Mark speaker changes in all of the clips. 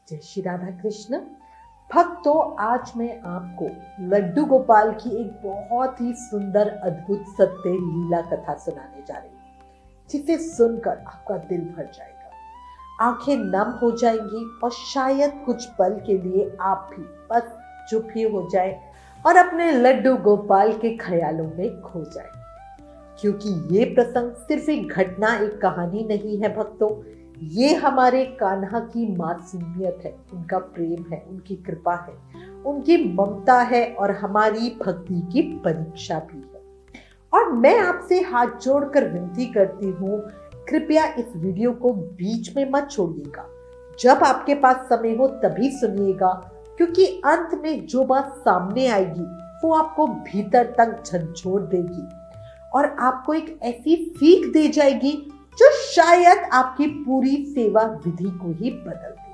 Speaker 1: जय श्री राधा कृष्ण। भक्तों, आज मैं आपको लड्डू गोपाल की एक बहुत ही सुंदर अद्भुत सत्य लीला कथा सुनाने जा रही हूँ, जिसे सुनकर आपका दिल भर जाएगा, आंखें नम हो जाएंगी और शायद कुछ पल के लिए आप भी बस चुप ही हो जाए और अपने लड्डू गोपाल के ख्यालों में खो जाए। क्योंकि ये प्रसंग सिर्फ एक घटना, एक कहानी नहीं है भक्तों, ये हमारे कान्हा की मासूमियत है, उनका प्रेम है, उनकी कृपा है, उनकी ममता है और हमारी भक्ति की परीक्षा भी है। और मैं आपसे हाथ जोड़कर विनती करती हूँ, कृपया इस वीडियो को बीच में मत छोड़िएगा। जब आपके पास समय हो तभी सुनिएगा, क्योंकि अंत में जो बात सामने आएगी वो आपको भीतर तक झंझोड़ देगी और आपको एक ऐसी सीख दे जाएगी जो शायद आपकी पूरी सेवा विधि को ही बदल दे।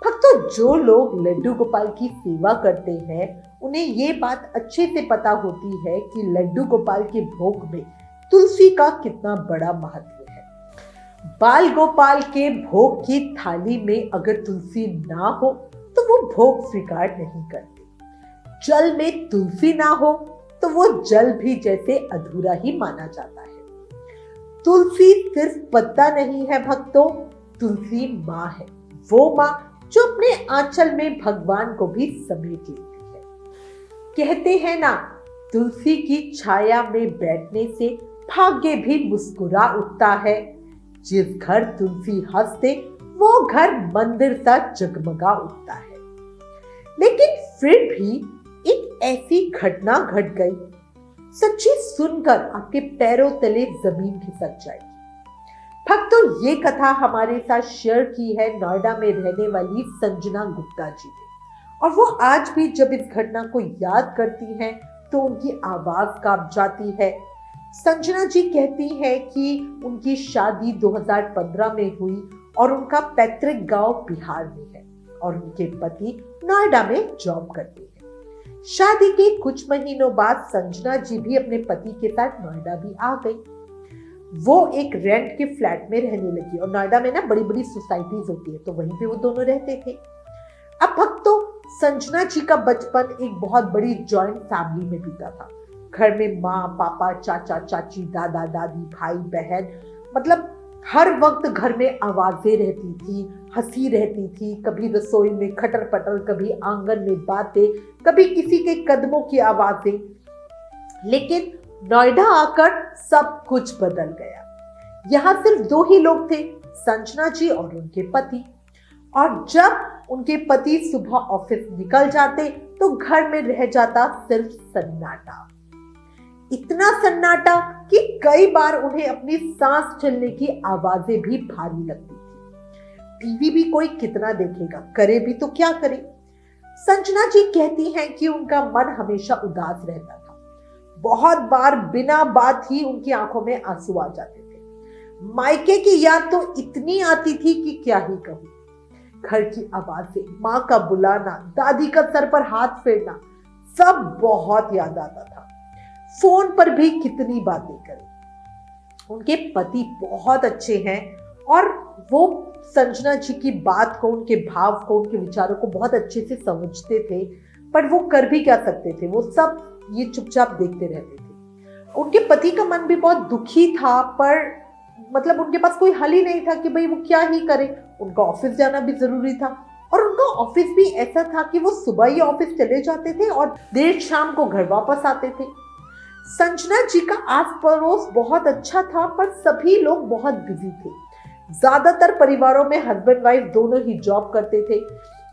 Speaker 1: भक्तों, जो लोग लड्डू गोपाल की सेवा करते हैं उन्हें ये बात अच्छे से पता होती है कि लड्डू गोपाल के भोग में तुलसी का कितना बड़ा महत्व है। बाल गोपाल के भोग की थाली में अगर तुलसी ना हो तो वो भोग स्वीकार नहीं करते। जल में तुलसी ना हो तो वो जल भी जैसे अधूरा ही माना जाता है। तुलसी सिर्फ पत्ता नहीं है भक्तों, तुलसी माँ है, वो माँ जो अपने आंचल में भगवान को भी समेट लेती है। कहते हैं ना, तुलसी की छाया में बैठने से भाग्य भी मुस्कुरा उठता है। जिस घर तुलसी हंसते वो घर मंदिर सा जगमगा उठता है। लेकिन फिर भी एक ऐसी घटना घट गई, सच्ची सुनकर आपके पैरों तले जमीन खिसक जाएगी। भक्तों, ये कथा हमारे साथ शेयर की है नोएडा में रहने वाली संजना गुप्ता जी ने, और वो आज भी जब इस घटना को याद करती हैं तो उनकी आवाज कांप जाती है। संजना जी कहती है कि उनकी शादी 2015 में हुई और उनका पैतृक गांव बिहार में है और उनके पति नोएडा में जॉब करते हैं। शादी के कुछ महीनों बाद संजना जी भी अपने पति के साथ नोएडा भी आ गई। वो एक रेंट के फ्लैट में रहने लगी और नोएडा में ना बड़ी बड़ी सोसाइटीज होती है, तो वहीं पे वो दोनों रहते थे। अब भक्तों, संजना जी का बचपन एक बहुत बड़ी जॉइंट फैमिली में बीता था। घर में माँ, पापा, चाचा, चाची, दादा, दादी, भाई, बहन, मतलब हर वक्त घर में आवाजें रहती थी, हंसी रहती थी। कभी रसोई में खटर पटर, कभी आंगन में बातें, कभी किसी के कदमों की आवाजें। लेकिन नोएडा आकर सब कुछ बदल गया। यहाँ सिर्फ दो ही लोग थे, संजना जी और उनके पति। और जब उनके पति सुबह ऑफिस निकल जाते तो घर में रह जाता सिर्फ सन्नाटा। इतना सन्नाटा कि कई बार उन्हें अपनी सांस चलने की आवाजें भी भारी लगती थी। टीवी भी कोई कितना देखेगा, करे भी तो क्या करे। संजना जी कहती हैं कि उनका मन हमेशा उदास रहता था। बहुत बार बिना बात ही उनकी आंखों में आंसू आ जाते थे। मायके की याद तो इतनी आती थी कि क्या ही कहूं। घर की आवाजें, माँ का बुलाना, दादी का सर पर हाथ फेरना, सब बहुत याद आता था। फोन पर भी कितनी बातें करें। उनके पति बहुत अच्छे हैं और वो संजना जी की बात को, उनके भाव को, उनके विचारों को बहुत अच्छे से समझते थे, पर वो कर भी क्या सकते थे, वो सब ये चुपचाप देखते रहते थे। उनके पति का मन भी बहुत दुखी था, पर मतलब उनके पास कोई हल ही नहीं था कि भाई वो क्या ही करे। उनका ऑफिस जाना भी जरूरी था और उनका ऑफिस भी ऐसा था कि वो सुबह ही ऑफिस चले जाते थे और देर शाम को घर वापस आते थे। संजना जी का आस पड़ोस बहुत अच्छा था, पर सभी लोग बहुत बिजी थे। ज्यादातर परिवारों में हस्बैंड वाइफ दोनों ही जॉब करते थे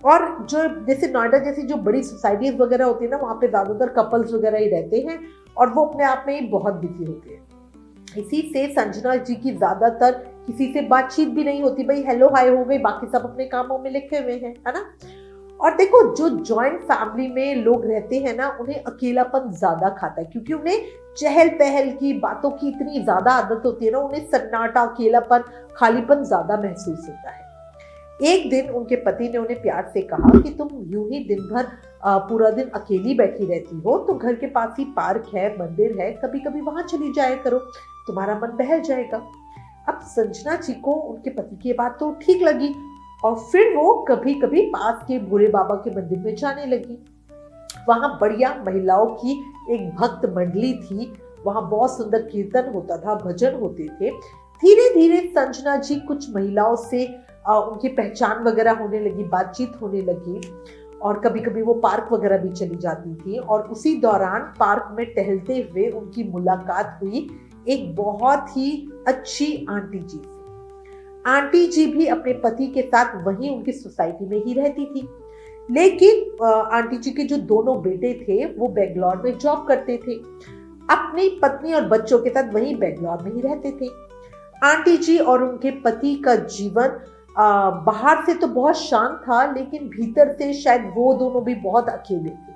Speaker 1: और जो जैसे नोएडा जैसी जो बड़ी सोसाइटीज वगैरह होती है ना, वहाँ पे ज्यादातर कपल्स वगैरह ही रहते हैं और वो अपने आप में ही बहुत बिजी होते हैं। इसी से संजना जी की ज्यादातर किसी से बातचीत भी नहीं होती। भाई हेलो हाय हो गई, बाकी सब अपने कामों में लिखे हुए हैं, है ना। और देखो, जो जॉइंट फैमिली में लोग रहते हैं ना, उन्हें अकेलापन ज्यादा खाता है, क्योंकि उन्हें चहल पहल की, बातों की इतनी ज्यादा आदत होती है ना, उन्हें सन्नाटा, अकेलापन, खालीपन ज्यादा महसूस होता है। एक दिन उनके पति ने उन्हें प्यार से कहा कि तुम यूं ही दिन भर पूरा दिन अकेली बैठी रहती हो, तो घर के पास ही पार्क है, मंदिर है, कभी कभी वहां चली जाया करो, तुम्हारा मन बहल जाएगा। अब संजना जी को उनके पति की बात तो ठीक लगी और फिर वो कभी कभी पास के भोले बाबा के मंदिर में जाने लगी। वहां बढ़िया महिलाओं की एक भक्त मंडली थी। वहां बहुत सुंदर कीर्तन होता था, भजन होते थे। धीरे धीरे संजना जी कुछ महिलाओं से उनकी पहचान वगैरह होने लगी, बातचीत होने लगी। और कभी कभी वो पार्क वगैरह भी चली जाती थी। और उसी दौरान पार्क में टहलते हुए उनकी मुलाकात हुई एक बहुत ही अच्छी आंटी जी से। आंटी जी भी अपने पति के साथ वहीं उनकी सोसाइटी में ही रहती थी, लेकिन आंटी जी के जो दोनों बेटे थे वो बेंगलोर में जॉब करते थे। अपनी पत्नी और बच्चों के साथ वहीं बेंगलोर में ही रहते थे। आंटी जी और उनके पति का जीवन बाहर से तो बहुत शांत था, लेकिन भीतर से शायद वो दोनों भी बहुत अकेले थे।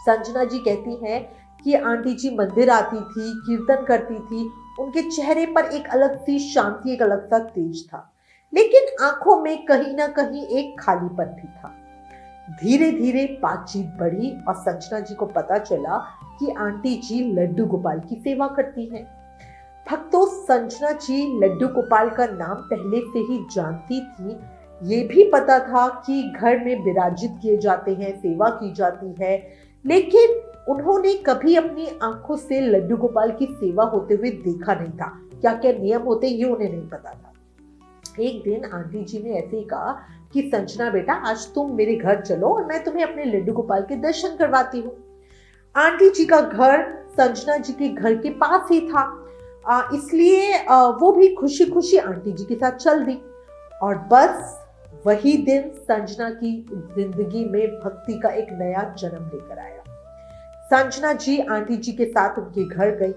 Speaker 1: संजना जी कहती हैं कि आंटी जी मंदिर आती थी, कीर्तन करती थी, उनके चेहरे पर एक अलग सी शांति, एक अलग सा तेज था, लेकिन आंखों में कहीं ना कहीं एक खालीपन भी था। धीरे धीरे बातचीत बढ़ी और संजना जी को पता चला कि आंटी जी लड्डू गोपाल की सेवा करती हैं। भक्तों, संजना जी लड्डू गोपाल का नाम पहले से ही जानती थी। ये भी पता था कि घर में विराजित किए जाते हैं, सेवा की जाती है, लेकिन उन्होंने कभी अपनी आंखों से लड्डू गोपाल की सेवा होते हुए देखा नहीं था। क्या क्या नियम होते ये उन्हें नहीं पता था। एक दिन आंटी जी ने ऐसे ही कहा कि संजना बेटा, आज तुम मेरे घर चलो और मैं तुम्हें अपने लड्डू गोपाल के दर्शन करवाती हूँ। आंटी जी का घर संजना जी के घर के पास ही था, इसलिए वो भी खुशी खुशी आंटी जी के साथ चल दी। और बस वही दिन संजना की जिंदगी में भक्ति का एक नया जन्म लेकर आया। संजना जी आंटी जी के साथ उनके घर गई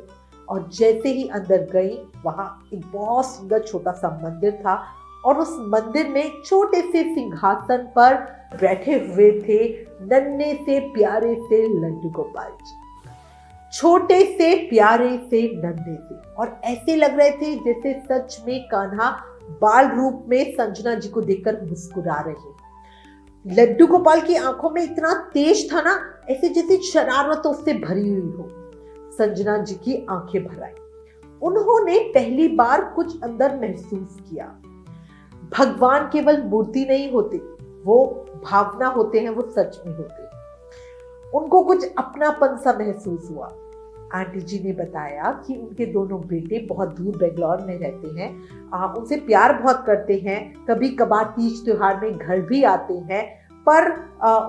Speaker 1: और जैसे ही अंदर गई, वहां एक बहुत सुंदर छोटा सा मंदिर था और उस मंदिर में छोटे से सिंहासन पर बैठे हुए थे नन्हे से प्यारे से लड्डू गोपाल जी। छोटे से प्यारे से नन्हे से, और ऐसे लग रहे थे जैसे सच में कान्हा बाल रूप में संजना जी को देखकर मुस्कुरा रहे। लड्डू गोपाल की आंखों में इतना तेज था ना, ऐसे जैसे शरारतों से भरी हुई हो। संजना जी की आंखें भर आई। उन्होंने पहली बार कुछ अंदर महसूस किया। भगवान केवल मूर्ति नहीं होते, वो भावना होते हैं, वो सच में होते हैं। उनको कुछ अपनापन सा महसूस हुआ। आंटी जी ने बताया कि उनके दोनों बेटे बहुत दूर बेंगलोर में रहते हैं, उनसे प्यार बहुत करते हैं, कभी कभार तीज त्योहार में घर भी आते हैं, पर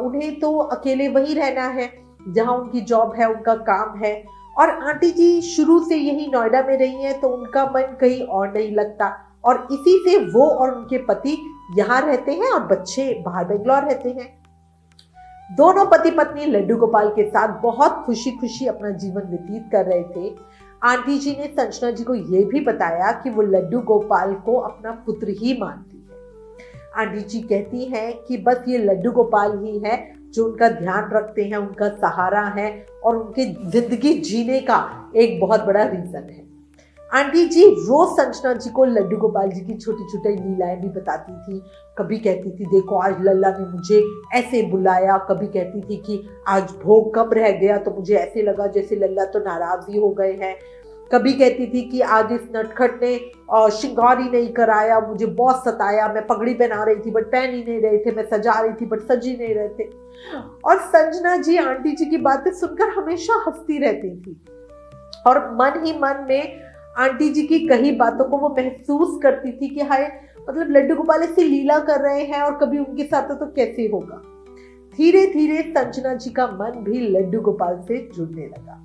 Speaker 1: उन्हें तो अकेले वहीं रहना है जहां उनकी जॉब है, उनका काम है। और आंटी जी शुरू से यही नोएडा में रही हैं, तो उनका मन कहीं और नहीं लगता, और इसी से वो और उनके पति यहाँ रहते हैं और बच्चे बाहर बेंगलोर रहते हैं। दोनों पति पत्नी लड्डू गोपाल के साथ बहुत खुशी खुशी अपना जीवन व्यतीत कर रहे थे। आंटी जी ने संजना जी को यह भी बताया कि वो लड्डू गोपाल को अपना पुत्र ही मानती है। आंटी जी कहती हैं कि बस ये लड्डू गोपाल ही है जो उनका ध्यान रखते हैं, उनका सहारा है और उनके जिंदगी जीने का एक बहुत बड़ा रीजन है। आंटी जी रोज संजना जी को लड्डू गोपाल जी की छोटी छोटी लीलाएं भी बताती थी। कभी कहती थी देखो आज लल्ला ने मुझे ऐसे बुलाया, कभी कहती थी कि आज भोग कम रह गया तो मुझे ऐसे लगा जैसे लल्ला तो नाराज ही हो गए हैं। कभी कहती थी कि आज इस नटखट ने श्रृंगार ही नहीं कराया, मुझे बहुत सताया, मैं पगड़ी पहना रही थी बट पहन ही नहीं रहे थे, मैं सजा रही थी बट सज ही नहीं रहे थे। और संजना जी आंटी जी की बातें सुनकर हमेशा हंसती रहती थी और मन ही मन में आंटी जी की कही बातों को वो महसूस करती थी कि हाय, मतलब लड्डू गोपाल ऐसी लीला कर रहे हैं और कभी उनके साथ तो कैसे होगा। धीरे धीरे संजना जी का मन भी लड्डू गोपाल से जुड़ने लगा।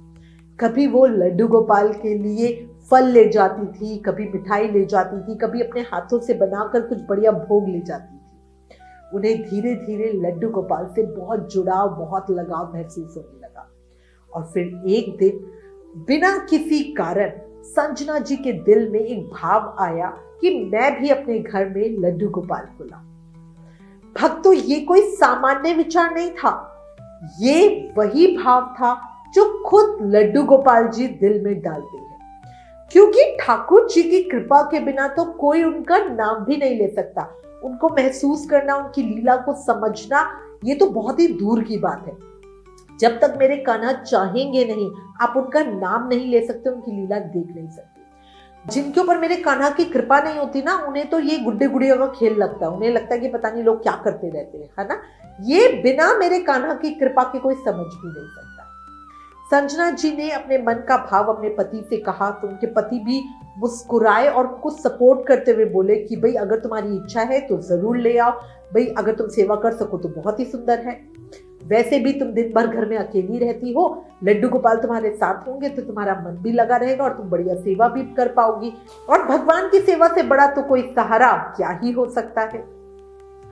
Speaker 1: कभी वो लड्डू गोपाल के लिए फल ले जाती थी, कभी मिठाई ले जाती थी, कभी अपने हाथों से बनाकर कुछ बढ़िया भोग ले जाती थी। उन्हें धीरे धीरे लड्डू गोपाल से बहुत जुड़ाव, बहुत लगाव महसूस होने लगा। और फिर एक दिन बिना किसी कारण संजना जी के दिल में एक भाव आया कि मैं भी अपने घर में लड्डू गोपाल को लाऊं। भक्तों, ये कोई सामान्य विचार नहीं था, ये वही भाव था जो खुद लड्डू गोपाल जी दिल में डालते हैं, क्योंकि ठाकुर जी की कृपा के बिना तो कोई उनका नाम भी नहीं ले सकता। उनको महसूस करना, उनकी लीला को समझना, ये तो बहुत ही दूर की बात है। जब तक मेरे कान्हा चाहेंगे नहीं, आप उनका नाम नहीं ले सकते, उनकी लीला देख नहीं सकते। जिनके ऊपर मेरे कान्हा की कृपा नहीं होती ना, उन्हें तो ये गुड्डे गुड़िया का खेल लगता है। उन्हें लगता है कि पता नहीं लोग क्या करते रहते हैं, है ना। ये बिना मेरे कान्हा की कृपा के कोई समझ भी नहीं सकता। संजना जी ने अपने मन का भाव अपने पति से कहा तो उनके पति भी मुस्कुराए और उनको सपोर्ट करते हुए बोले कि भाई अगर तुम्हारी इच्छा है तो जरूर ले आओ, भाई अगर तुम सेवा कर सको तो बहुत ही सुंदर है। वैसे भी तुम दिन भर घर में अकेली रहती हो, लड्डू गोपाल तुम्हारे साथ होंगे तो तुम्हारा मन भी लगा रहेगा और तुम बढ़िया सेवा भी कर पाओगी। और भगवान की सेवा से बड़ा तो कोई सहारा क्या ही हो सकता है।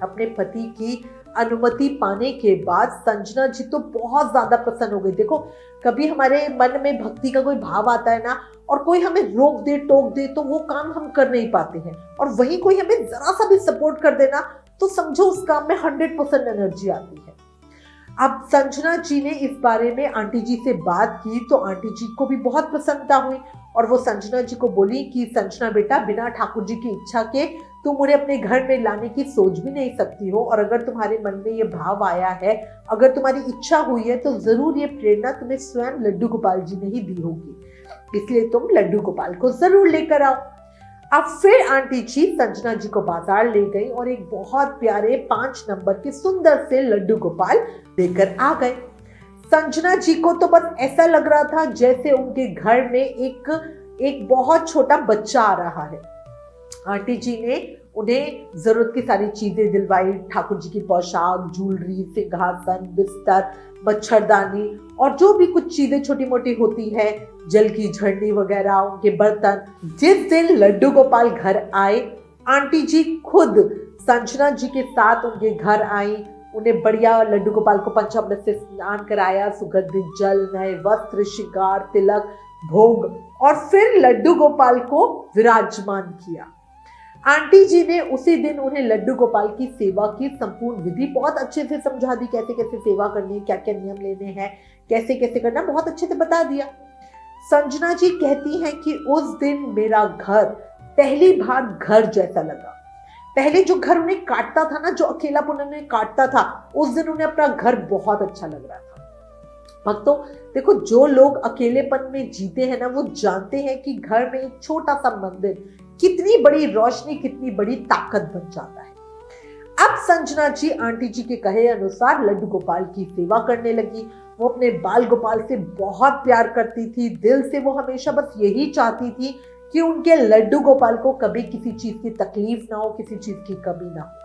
Speaker 1: अपने पति की अनुमति पाने के बाद संजना जी तो बहुत ज्यादा प्रसन्न हो गई। देखो, कभी हमारे मन में भक्ति का कोई भाव आता है ना, और कोई हमें रोक दे टोक दे तो वो काम हम कर नहीं पाते हैं, और वहीं कोई हमें जरा सा भी सपोर्ट कर देना तो समझो उस काम में 100% एनर्जी आती है। अब संजना जी ने इस बारे में आंटी जी से बात की तो आंटी जी को भी बहुत प्रसन्नता हुई और वो संजना जी को बोली कि संजना बेटा, बिना ठाकुर जी की इच्छा के तुम उन्हें अपने घर में लाने की सोच भी नहीं सकती हो, और अगर तुम्हारे मन में ये भाव आया है, अगर तुम्हारी इच्छा हुई है तो जरूर ये प्रेरणा तुम्हें स्वयं लड्डू गोपाल जी ने ही दी होगी, इसलिए तुम लड्डू गोपाल को जरूर लेकर आओ। अब फिर आंटी जी संजना जी को बाजार ले गई और एक बहुत प्यारे 5 नंबर के सुंदर से लड्डू गोपाल लेकर आ गए। संजना जी को तो बस ऐसा लग रहा था जैसे उनके घर में एक बहुत छोटा बच्चा आ रहा है। आंटी जी ने उन्हें जरूरत की सारी चीजें दिलवाई, ठाकुर जी की पोशाक, ज्वेलरी, सिंहासन, बिस्तर, मच्छरदानी और जो भी कुछ चीजें छोटी मोटी होती है, जल की झरनी वगैरह, उनके बर्तन। जिस दिन लड्डू गोपाल घर आए, आंटी जी खुद संजना जी के साथ उनके घर आई, उन्हें बढ़िया लड्डू गोपाल को पंचामृत से स्नान कराया, सुगंधित जल, नए वस्त्र, श्रृंगार, तिलक, भोग और फिर लड्डू गोपाल को विराजमान किया। आंटी जी ने उसी दिन उन्हें लड्डू गोपाल की सेवा की संपूर्ण विधि बहुत अच्छे से समझा दी, कैसे कैसे सेवा करनी है, क्या क्या नियम लेने हैं, कैसे कैसे करना, बहुत अच्छे से बता दिया। संजना जी कहती हैं कि उस दिन मेरा घर पहली बार घर जैसा लगा। पहले जो घर उन्हें काटता था ना, जो अकेलापन उन्हें काटता था, उस दिन उन्हें अपना घर बहुत अच्छा लग रहा था। भक्तों देखो, जो लोग अकेलेपन में जीते हैं ना, वो जानते हैं कि घर में एक छोटा सा मंदिर कितनी बड़ी रोशनी, कितनी बड़ी ताकत बन जाता है। अब संजना जी आंटी जी के कहे अनुसार लड्डू गोपाल की सेवा करने लगी। वो अपने बाल गोपाल से बहुत प्यार करती थी, दिल से वो हमेशा बस यही चाहती थी कि उनके लड्डू गोपाल को कभी किसी चीज की तकलीफ ना हो, किसी चीज की कमी ना हो।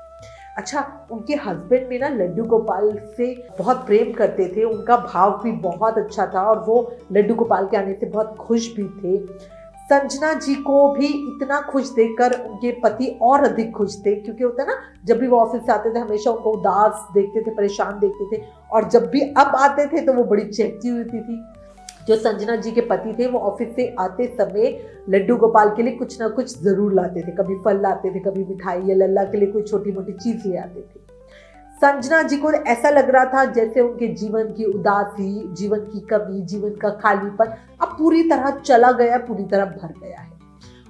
Speaker 1: अच्छा, उनके हस्बैंड भी ना लड्डू गोपाल से बहुत प्रेम करते थे, उनका भाव भी बहुत अच्छा था और वो लड्डू गोपाल के आने से बहुत खुश भी थे। संजना जी को भी इतना खुश देखकर उनके पति और अधिक खुश थे, क्योंकि होता है ना, जब भी वो ऑफिस से आते थे हमेशा उनको उदास देखते थे, परेशान देखते थे, और जब भी अब आते थे तो वो बड़ी चहकती हुई थी। जो संजना जी के पति थे वो ऑफिस से आते समय लड्डू गोपाल के लिए कुछ ना कुछ जरूर लाते थे, कभी फल लाते थे, कभी मिठाई या लल्ला के लिए कोई छोटी मोटी चीज ले आते थे। संजना जी को ऐसा लग रहा था जैसे उनके जीवन की उदासी, जीवन की कमी, जीवन का खालीपन अब पूरी तरह चला गया, पूरी तरह भर गया है,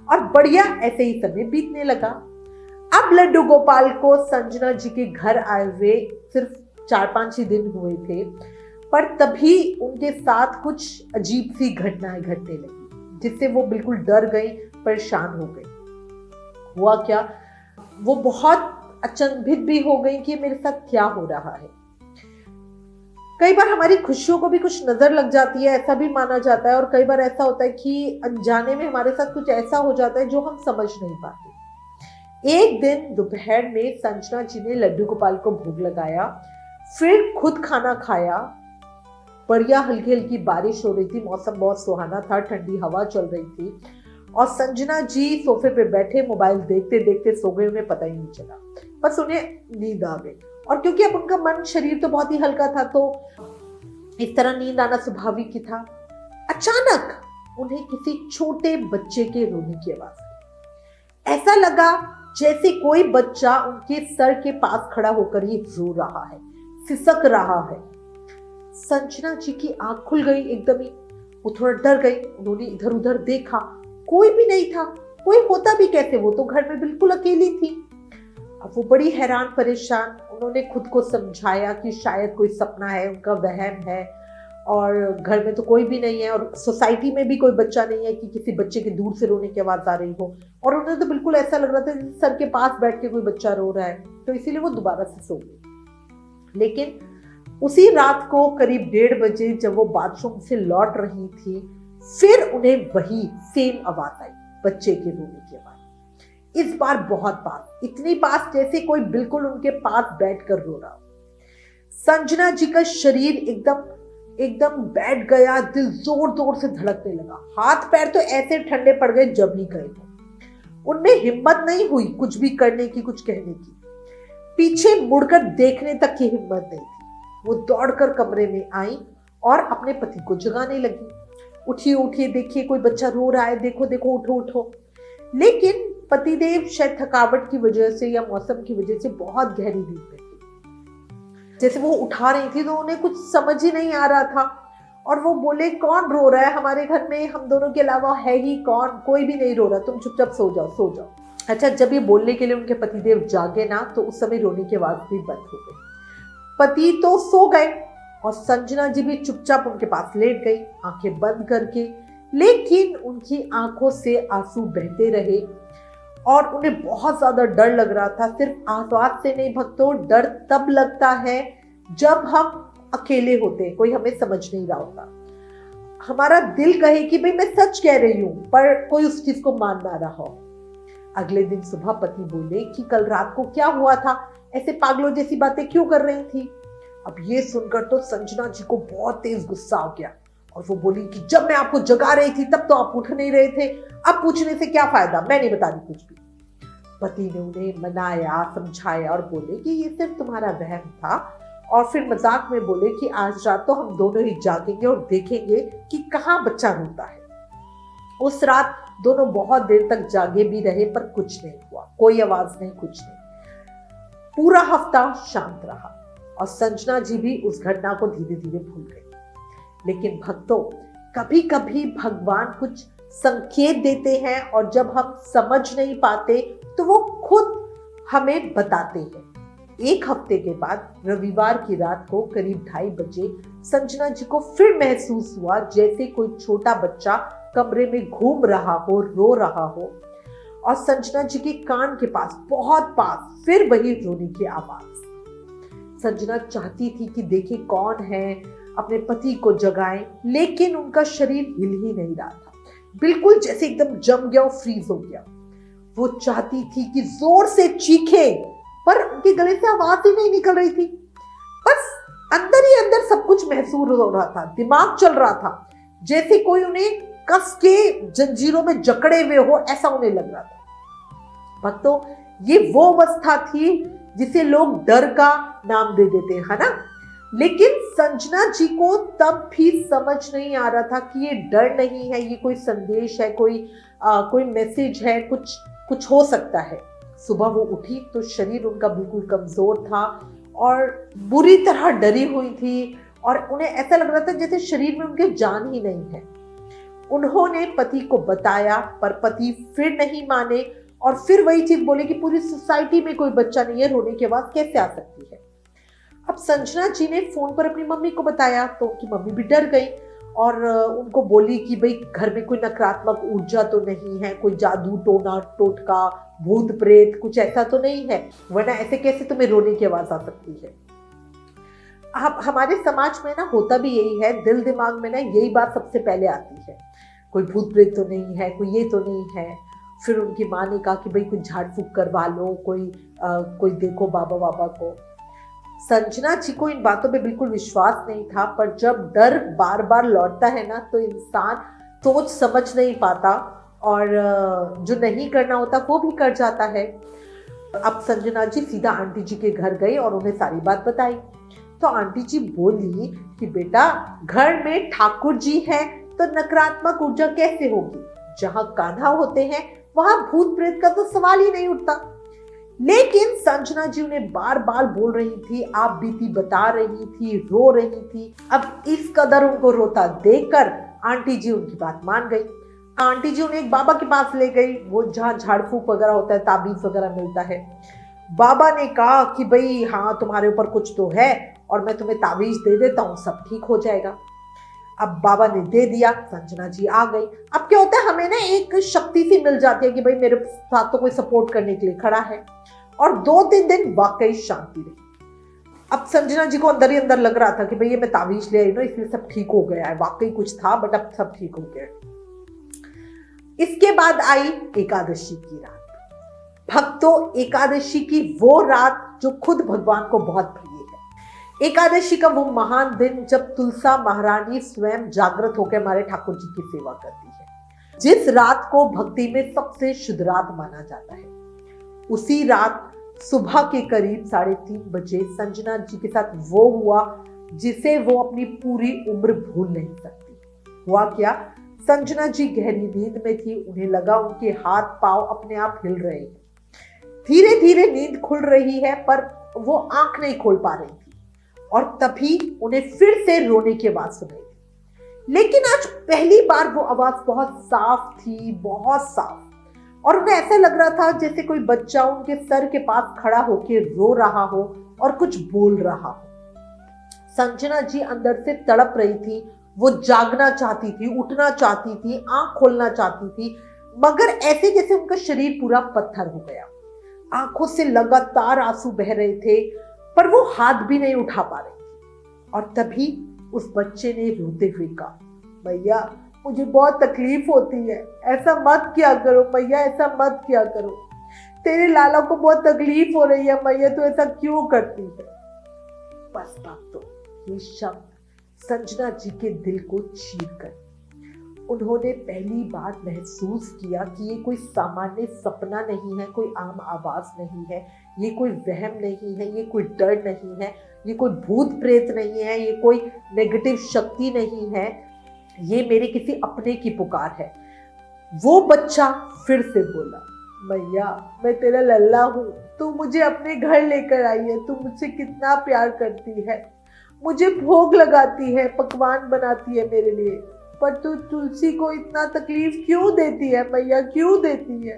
Speaker 1: और बढ़िया ऐसे ही समय बीतने लगा। अब लड्डू गोपाल को संजना जी के घर आए हुए सिर्फ 4-5 ही दिन हुए थे, पर तभी उनके साथ कुछ अजीब सी घटनाएं घटने लगी, जिससे वो बिल्कुल डर गई, परेशान हो गई। हुआ क्या, वो बहुत अचंभित भी हो गई कि मेरे साथ क्या हो रहा है। कई बार हमारी खुशियों को भी कुछ नजर लग जाती है, ऐसा भी माना जाता है, और कई बार ऐसा होता है कि अनजाने में हमारे साथ कुछ ऐसा हो जाता है जो हम समझ नहीं पाते। एक दिन दोपहर में संजना जी ने लड्डू गोपाल को भोग लगाया, फिर खुद खाना खाया। बढ़िया हल्की हल्की बारिश हो रही थी, मौसम बहुत सुहाना था, ठंडी हवा चल रही थी, और संजना जी सोफे पे बैठे मोबाइल देखते देखते सो गए, उन्हें पता ही नहीं चला, बस उन्हें नींद आ गई। और क्योंकि अब उनका मन शरीर तो बहुत ही हल्का था, तो इस तरह नींद आना स्वाभाविक ही था। अचानक उन्हें किसी छोटे बच्चे के रोने की आवाज आई। ऐसा लगा जैसे कोई बच्चा उनके सर के पास खड़ा होकर ही रो रहा है, सिसक रहा है। संजना जी की आंख खुल गई एकदम ही, वो थोड़ा डर गई। उन्होंने इधर उधर देखा, कोई भी नहीं था, कोई होता भी कैसे, वो तो घर में बिल्कुल अकेली थी। अब वो बड़ी हैरान परेशान, उन्होंने खुद को समझाया कि शायद कोई सपना है, उनका वहम है, और घर में तो कोई भी नहीं है और सोसाइटी में भी कोई बच्चा नहीं है कि किसी बच्चे के दूर से रोने की आवाज आ रही हो। और उन्हें तो बिल्कुल ऐसा लग रहा था जैसे सर के पास बैठ के कोई बच्चा रो रहा है, तो इसीलिए वो दोबारा से सो गई। लेकिन उसी रात को करीब 1:30 बजे जब वो बाथरूम से लौट रही थी, फिर उन्हें वही सेम आवाज आई, बच्चे के रोने की आवाज। इस बार बहुत पास, इतनी पास जैसे कोई बिल्कुल उनके पास बैठकर रो रहा हो। संजना जी का शरीर एकदम बैठ गया, दिल जोर जोर से धड़कने लगा, हाथ पैर तो ऐसे ठंडे पड़ गए जब नहीं गए थे। उनमें हिम्मत नहीं हुई कुछ भी करने की, कुछ कहने की, पीछे मुड़कर देखने तक की हिम्मत नहीं थी। वो दौड़कर कमरे में आई और अपने पति को जगाने लगी, उठिए उठिए, देखिए कोई बच्चा रो रहा है, देखो देखो, उठो उठो। लेकिन पतिदेव शायद थकावट की वजह से या मौसम की वजह से बहुत गहरी नींद में थे। जैसे वो उठा रही थी तो उन्हें कुछ समझ ही नहीं आ रहा था और वो बोले, कौन रो रहा है हमारे घर में, हम दोनों के अलावा है ही कौन, कोई भी नहीं रो रहा, तुम चुपचाप सो जाओ सो जाओ। अच्छा, जब ये बोलने के लिए उनके पतिदेव जागे ना, तो उस समय रोने की आवाज भी बंद हो गई। पति तो सो गए और संजना जी भी चुपचाप उनके पास लेट गई, आंखें बंद करके। लेकिन उनकी आंखों से आंसू बहते रहे और उन्हें बहुत ज्यादा डर लग रहा था। सिर्फ आवाज से नहीं भक्तों, डर तब लगता है जब हम अकेले होते हैं, कोई हमें समझ नहीं रहा होता, हमारा दिल कहे कि भाई मैं सच कह रही हूं, पर कोई उस चीज को मान ना रहा हो। अगले दिन सुबह पति बोले कि कल रात को क्या हुआ था, ऐसे पागलों जैसी बातें क्यों कर रही थी। अब ये सुनकर तो संजना जी को बहुत तेज गुस्सा आ गया और वो बोली कि जब मैं आपको जगा रही थी तब तो आप उठ नहीं रहे थे, अब पूछने से क्या फायदा, मैं नहीं बता रही कुछ भी। पति ने उन्हें मनाया, समझाया और बोले कि ये सिर्फ तुम्हारा वहम था, और फिर मजाक में बोले कि आज रात तो हम दोनों ही जागेंगे और देखेंगे कि कहाँ बच्चा रोता है। उस रात दोनों बहुत देर तक जागे भी रहे पर कुछ नहीं हुआ, कोई आवाज नहीं, कुछ नहीं। पूरा हफ्ता शांत रहा और संजना जी भी उस घटना को धीरे धीरे भूल गई। लेकिन भक्तों, कभी कभी भगवान कुछ संकेत देते हैं और जब हम समझ नहीं पाते तो वो खुद हमें बताते हैं। एक हफ्ते के बाद रविवार की रात को करीब 2:30 बजे संजना जी को फिर महसूस हुआ जैसे कोई छोटा बच्चा कमरे में घूम रहा हो, रो रहा हो, और संजना जी के कान के पास, बहुत पास, फिर वही रोने की आवाज। संजना चाहती थी कि देखे कौन है, अपने पति को जगाए, लेकिन उनका शरीर हिल ही नहीं रहा था, बिल्कुल जैसे एकदम जम गया और फ्रीज हो गया। वो चाहती थी कि जोर से चीखे, पर उनके गले से आवाज ही नहीं निकल रही थी। बस अंदर ही अंदर सब कुछ महसूस हो रहा था, दिमाग चल रहा था, जैसे कोई उन्हें कस के जंजीरों में जकड़े हुए हो, ऐसा उन्हें लग रहा था। भक्तों, ये वो अवस्था थी जिसे लोग डर का नाम दे देते हैं, है ना। लेकिन संजना जी को तब भी समझ नहीं आ रहा था कि ये डर नहीं है, ये कोई संदेश है, कोई मैसेज है, कुछ हो सकता है। सुबह वो उठी तो शरीर उनका बिल्कुल कमजोर था और बुरी तरह डरी हुई थी और उन्हें ऐसा लग रहा था जैसे शरीर में उनके जान ही नहीं है। उन्होंने पति को बताया पर पति फिर नहीं माने और फिर वही चीज बोले कि पूरी सोसाइटी में कोई बच्चा नहीं है, रोने की आवाज कैसे आ सकती है। अब संजना जी ने फोन पर अपनी मम्मी को बताया तो उनकी मम्मी भी डर गई और उनको बोली कि भाई घर में कोई नकारात्मक ऊर्जा तो नहीं है, कोई जादू टोना टोटका भूत प्रेत कुछ ऐसा तो नहीं है, वरना ऐसे कैसे तुम्हें रोने की आवाज आ सकती है। अब हमारे समाज में ना होता भी यही है, दिल दिमाग में ना यही बात सबसे पहले आती है, कोई भूत प्रेत तो नहीं है, कोई ये तो नहीं है। फिर उनकी माँ ने कहा कि भाई कुछ झाड़ फूक करवा लो, कोई देखो बाबा बाबा को। संजना जी को इन बातों पे बिल्कुल विश्वास नहीं था, पर जब डर बार बार लौटता है ना तो इंसान सोच समझ नहीं पाता और जो नहीं करना होता वो भी कर जाता है। अब संजना जी सीधा आंटी जी के घर गई और उन्हें सारी बात बताई। तो आंटी जी बोली कि बेटा, घर में ठाकुर जी हैं तो नकारात्मक ऊर्जा कैसे होगी, जहां कान्हा होते हैं वहां भूत प्रेत का तो सवाल ही नहीं उठता। लेकिन संजना जी उन्हें बार बार बोल रही थी, आप बीती बता रही थी, रो रही थी। अब इस कदर उनको रोता देखकर आंटी जी उनकी बात मान गई। आंटी जी उन्हें एक बाबा के पास ले गई, वो जहाँ झाड़ फूक वगैरह होता है, ताबीज वगैरह मिलता है। बाबा ने कहा कि भाई हाँ, तुम्हारे ऊपर कुछ तो है और मैं तुम्हें ताबीज दे देता हूँ, सब ठीक हो जाएगा। अब बाबा ने दे दिया, संजना जी आ गई। अब क्या होता है, हमें ना एक शक्ति सी मिल जाती है कि भाई मेरे साथ तो कोई सपोर्ट करने के लिए खड़ा है। और 2-3 दिन वाकई शांति रही। अब संजना जी को अंदर ही अंदर लग रहा था कि भाई ये मैं तावीज ले आई ना, इसलिए सब ठीक हो गया है, वाकई कुछ था बट अब सब ठीक हो गया। इसके बाद आई एकादशी की रात। भक्तों, एकादशी की वो रात जो खुद भगवान को बहुत प्रिय है। एकादशी का वो महान दिन जब तुलसा महारानी स्वयं जागृत होकर हमारे ठाकुर जी की सेवा करती है, जिस रात को भक्ति में सबसे शुद्ध रात माना जाता है। उसी रात सुबह के करीब 3:30 बजे संजना जी के साथ वो हुआ जिसे वो अपनी पूरी उम्र भूल नहीं सकती। हुआ क्या, संजना जी गहरी नींद में थी। उन्हें लगा उनके हाथ पांव अपने आप हिल रहे हैं। धीरे धीरे नींद खुल रही है पर वो आंख नहीं खोल पा रही थी। और तभी उन्हें फिर से रोने की आवाज सुनाई दी। लेकिन आज पहली बार वो आवाज बहुत साफ थी, बहुत साफ। और उन्हें ऐसा लग रहा था जैसे कोई बच्चा उनके सर के पास खड़ा होकर रो रहा हो और कुछ बोल रहा हो। संजना जी अंदर से तड़प रही थी। वो जागना चाहती थी, उठना चाहती थी, आंख खोलना चाहती थी, मगर ऐसे जैसे उनका शरीर पूरा पत्थर हो गया। आंखों से लगातार आंसू बह रहे थे पर वो हाथ भी नहीं उठा पा रही थी। और तभी उस बच्चे ने रोते हुए कहा, भैया मुझे बहुत तकलीफ होती है, ऐसा मत किया करो मैया, ऐसा मत किया करो। तेरे लाला को बहुत तकलीफ हो रही है मैया, तू ऐसा क्यों करती है। बस भक्तों, ये शब्द संजना जी के दिल को चीर कर उन्होंने पहली बार महसूस किया कि ये कोई सामान्य सपना नहीं है, कोई आम आवाज नहीं है, ये कोई वहम नहीं है, ये कोई डर नहीं है, ये कोई भूत प्रेत नहीं है, ये कोई नेगेटिव शक्ति नहीं है, ये मेरे किसी अपने की पुकार है। वो बच्चा फिर से बोला, मैया मैं तेरा लल्ला हूँ, तू मुझे अपने घर लेकर आई है, तू मुझसे कितना प्यार करती है, मुझे भोग लगाती है, पकवान बनाती है मेरे लिए, पर तू तुलसी को इतना तकलीफ क्यों देती है मैया, क्यों देती है।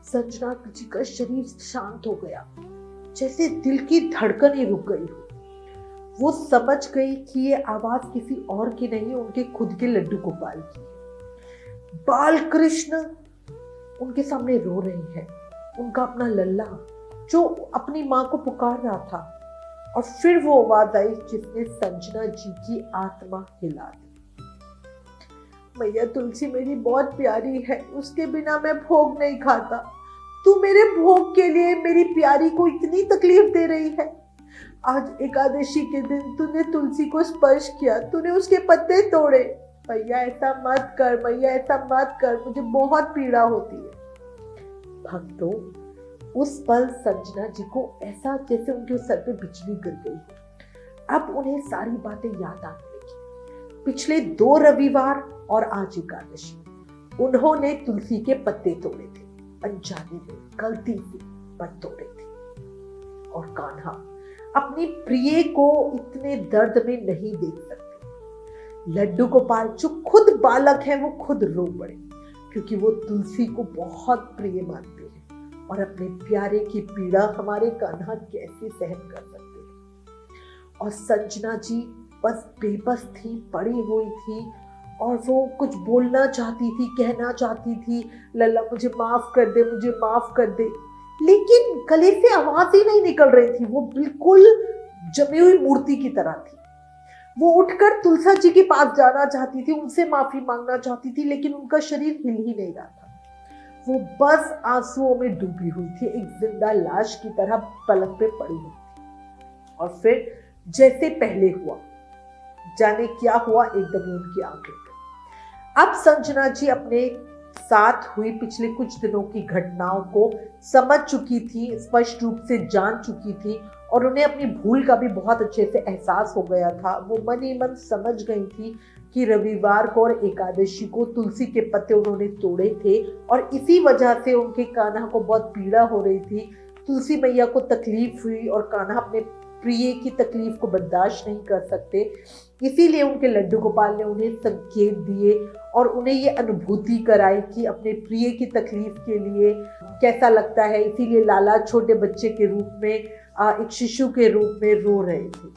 Speaker 1: संजना जी का शरीर शांत हो गया, जैसे दिल की धड़कन ही रुक गई हो। वो समझ गई कि ये आवाज किसी और की नहीं, उनके खुद के लड्डू गोपाल की। बाल कृष्ण उनके सामने रो रहे हैं, उनका अपना लल्ला जो अपनी माँ को पुकार रहा था। और फिर वो आवाज आई जिसने संजना जी की आत्मा हिला दी, मैया तुलसी मेरी बहुत प्यारी है, उसके बिना मैं भोग नहीं खाता, तू मेरे भोग के लिए मेरी प्यारी को इतनी तकलीफ दे रही है। आज एकादशी के दिन तूने तुलसी को स्पर्श किया, तूने उसके पत्ते तोड़े, भैया ऐसा मत कर, भैया ऐसा मत कर, मुझे बहुत पीड़ा होती है। भक्तों, उस पल संजना जी को ऐसा जैसे उनके सर पे बिजली गिर गई। अब उन्हें सारी बातें याद आने लगी। पिछले 2 रविवार और आज एकादशी, उन्होंने तुलसी के पत्ते तोड़े थे, अनजाने में, गलती से पर तोड़े थे। और कान्हा अपनी प्रिय को इतने दर्द में नहीं देख सकते। लड्डू गोपाल जो खुद बालक है वो खुद रो पड़े, क्योंकि वो तुलसी को बहुत प्रिय मानते हैं और अपने प्यारे की पीड़ा हमारे कान्हा कैसे सहन कर सकते हैं। और संजना जी बस बेबस थी, पड़ी हुई थी और वो कुछ बोलना चाहती थी, कहना चाहती थी, लल्ला मुझे माफ कर दे, मुझे माफ कर दे, लेकिन गले से आवाज ही नहीं निकल रही थी। वो बिल्कुल जमी हुई मूर्ति की तरह थी। वो उठकर तुलसा जी के पास जाना चाहती थी, उनसे माफी मांगना चाहती थी, लेकिन उनका शरीर हिल ही नहीं रहा था। वो बस आंसुओं में डूबी हुई थी, एक जिंदा लाश की तरह पलंग पे पड़ी हुई थी। और फिर जैसे पहले हुआ, जाने क्या हुआ, एकदम ही उनकी आंख खुल गई। अब संजना जी अपने साथ हुई पिछले कुछ दिनों की घटनाओं को समझ चुकी थी, स्पष्ट रूप से जान चुकी थी और उन्हें अपनी भूल का भी बहुत अच्छे से एहसास हो गया था। वो मन ही मन समझ गई थी कि रविवार को और एकादशी को तुलसी के पत्ते उन्होंने तोड़े थे और इसी वजह से उनके कान्हा को बहुत पीड़ा हो रही थी। तुलसी मैया को तकलीफ हुई और कान्हा अपने प्रिय की तकलीफ को बर्दाश्त नहीं कर सकते, इसीलिए उनके लड्डू गोपाल ने उन्हें संकेत दिए और उन्हें ये अनुभूति कराई कि अपने प्रिय की तकलीफ के लिए कैसा लगता है। इसीलिए लाला छोटे बच्चे के रूप में, एक शिशु के रूप में रो रहे थे।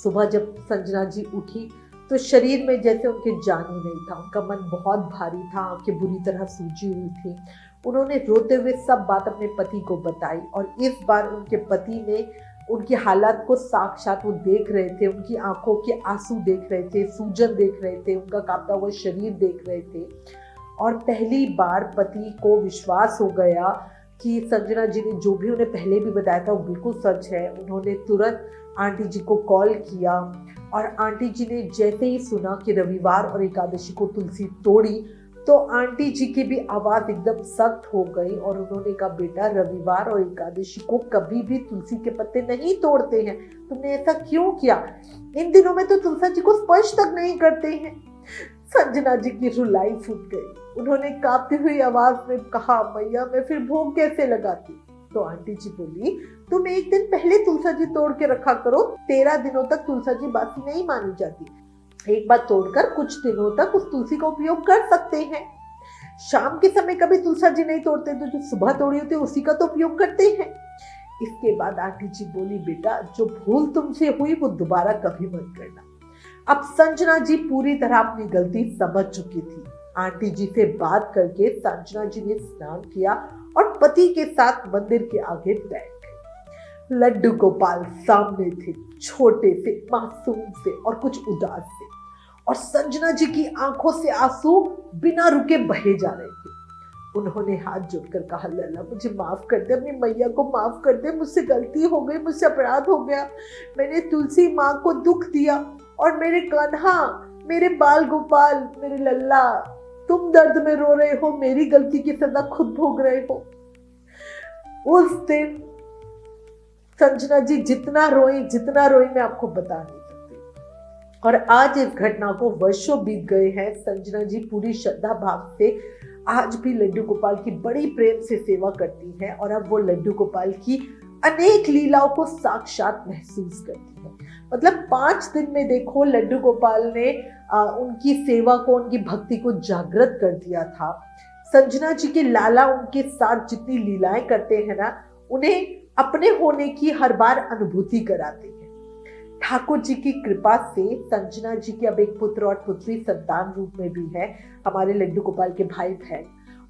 Speaker 1: सुबह जब संजना जी उठी तो शरीर में जैसे उनके जान ही नहीं था, उनका मन बहुत भारी था, आंखें बुरी तरह सूजी हुई थी। उन्होंने रोते हुए सब बात अपने पति को बताई और इस बार उनके पति ने उनकी हालात को साक्षात वो देख रहे थे, उनकी आंखों के आंसू देख रहे थे, सूजन देख रहे थे, उनका कांपता हुआ शरीर देख रहे थे। और पहली बार पति को विश्वास हो गया कि संजना जी ने जो भी उन्हें पहले भी बताया था वो बिल्कुल सच है। उन्होंने तुरंत आंटी जी को कॉल किया और आंटी जी ने जैसे ही सुना कि रविवार और एकादशी को तुलसी तोड़ी तो आंटी जी की भी आवाज एकदम सख्त हो गई और उन्होंने कहा, बेटा रविवार और एकादशी को कभी भी तुलसी के पत्ते नहीं तोड़ते हैं, तुमने ऐसा क्यों किया? इन दिनों में तो तुलसी जी को स्पर्श तक नहीं करते हैं। संजना जी की रुलाई फूट गई। उन्होंने कांपती हुई आवाज में कहा, मैया मैं फिर भोग कैसे लगाती? तो आंटी जी बोली, तुम एक दिन पहले तुलसी जी तोड़ के रखा करो, 13 दिनों तक तुलसी जी बासी नहीं मानी जाती। एक बार तोड़कर कुछ दिनों तक उस तुलसी का उपयोग कर सकते हैं। शाम के समय कभी तुलसी जी नहीं तोड़ते तो जो सुबह तोड़ी होती है उसी का तो उपयोग करते हैं। इसके बाद आंटी जी बोली, बेटा जो भूल तुमसे हुई वो दोबारा कभी मत करना। अब संजना जी पूरी तरह अपनी गलती समझ चुकी थी। आंटी जी से बात करके संजना जी ने स्नान किया और पति के साथ मंदिर के आगे बैठ गए। लड्डू गोपाल सामने थे, छोटे से, मासूम से और कुछ उदास से, और संजना जी की आंखों से आंसू बिना रुके बहे जा रहे थे। उन्होंने हाथ जोड़कर कहा, लल्ला मुझे माफ कर दे, अपनी मैया को माफ कर दे, मुझसे गलती हो गई, मुझसे अपराध हो गया, मैंने तुलसी माँ को दुख दिया और मेरे कान्हा, मेरे बाल गोपाल, मेरे लल्ला, तुम दर्द में रो रहे हो, मेरी गलती की सजा खुद भोग रहे हो। उस दिन संजना जी जितना रोई मैं आपको बता नहीं सकती। और आज इस घटना को वर्षों बीत गए हैं। संजना जी पूरी श्रद्धा भाव से आज भी लड्डू गोपाल की बड़ी प्रेम से सेवा करती हैं और अब वो लड्डू गोपाल की अनेक लीलाओं को साक्षात महसूस करती है। मतलब 5 दिन में देखो लड्डू गोपाल ने उनकी सेवा को, उनकी भक्ति को जागृत कर दिया था। संजना जी के लाला उनके साथ जितनी लीलाएं करते हैं ना, उन्हें अपने होने की हर बार अनुभूति कराते हैं। ठाकुर जी की कृपा से संजना जी के अब एक पुत्र और पुत्री संतान रूप में भी है, हमारे लड्डू गोपाल के भाई बहन।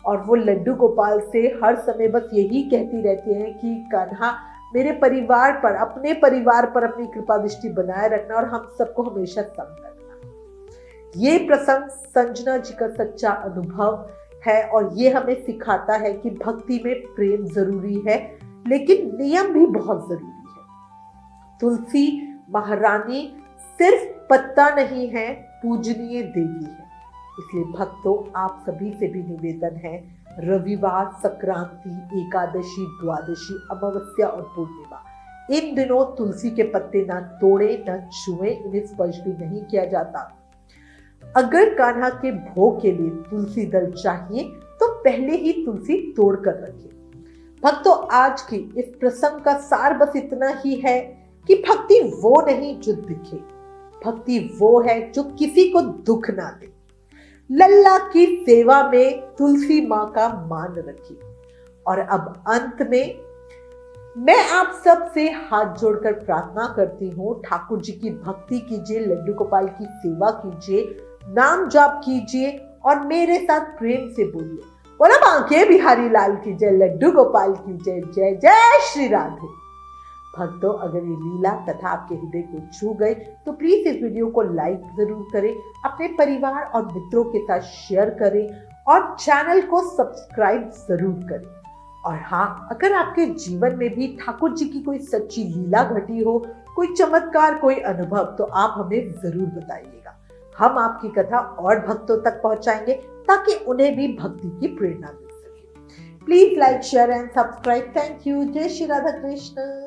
Speaker 1: और वो लड्डू गोपाल से हर समय बस यही कहती रहती हैं कि कान्हा मेरे परिवार पर, अपने परिवार पर अपनी कृपा दृष्टि बनाए रखना और हम सबको हमेशा संग रखना। ये प्रसंग संजना जी का सच्चा अनुभव है और ये हमें सिखाता है कि भक्ति में प्रेम जरूरी है लेकिन नियम भी बहुत जरूरी है। तुलसी महारानी सिर्फ पत्ता नहीं है, पूजनीय देवी है। इसलिए भक्तों, आप सभी से भी निवेदन है, रविवार, संक्रांति, एकादशी, द्वादशी, अमावस्या और पूर्णिमा, इन दिनों तुलसी के पत्ते ना तोड़े, ना छुए, इन्हें स्पर्श भी नहीं किया जाता। अगर कान्हा के भोग के लिए तुलसी दल चाहिए तो पहले ही तुलसी तोड़ कर रखिए। भक्तों, आज की इस प्रसंग का सार बस इतना ही है कि भक्ति वो नहीं जो दिखे, भक्ति वो है जो किसी को दुख ना दे। लल्ला की सेवा में तुलसी माँ का मान रखिए। और अब अंत में मैं आप सब से हाथ जोड़कर प्रार्थना करती हूँ, ठाकुर जी की भक्ति कीजिए, लड्डू गोपाल की सेवा कीजिए, नाम जाप कीजिए और मेरे साथ प्रेम से बोलिए, बोला बांके बिहारी लाल की जय, लड्डू गोपाल की जय, जय जय श्री राधे। भक्तों, अगर ये लीला कथा आपके हृदय को छू गए तो प्लीज इस वीडियो को लाइक जरूर करें, अपने परिवार और मित्रों के साथ शेयर करें और चैनल को सब्सक्राइब जरूर करें। और हाँ, अगर आपके जीवन में भी ठाकुर जी की कोई सच्ची लीला घटी हो, कोई चमत्कार, कोई अनुभव, तो आप हमें जरूर बताइएगा। हम आपकी कथा और भक्तों तक पहुंचाएंगे ताकि उन्हें भी भक्ति की प्रेरणा मिल सके। Please like, share and subscribe. Thank you. जय श्री राधा कृष्ण।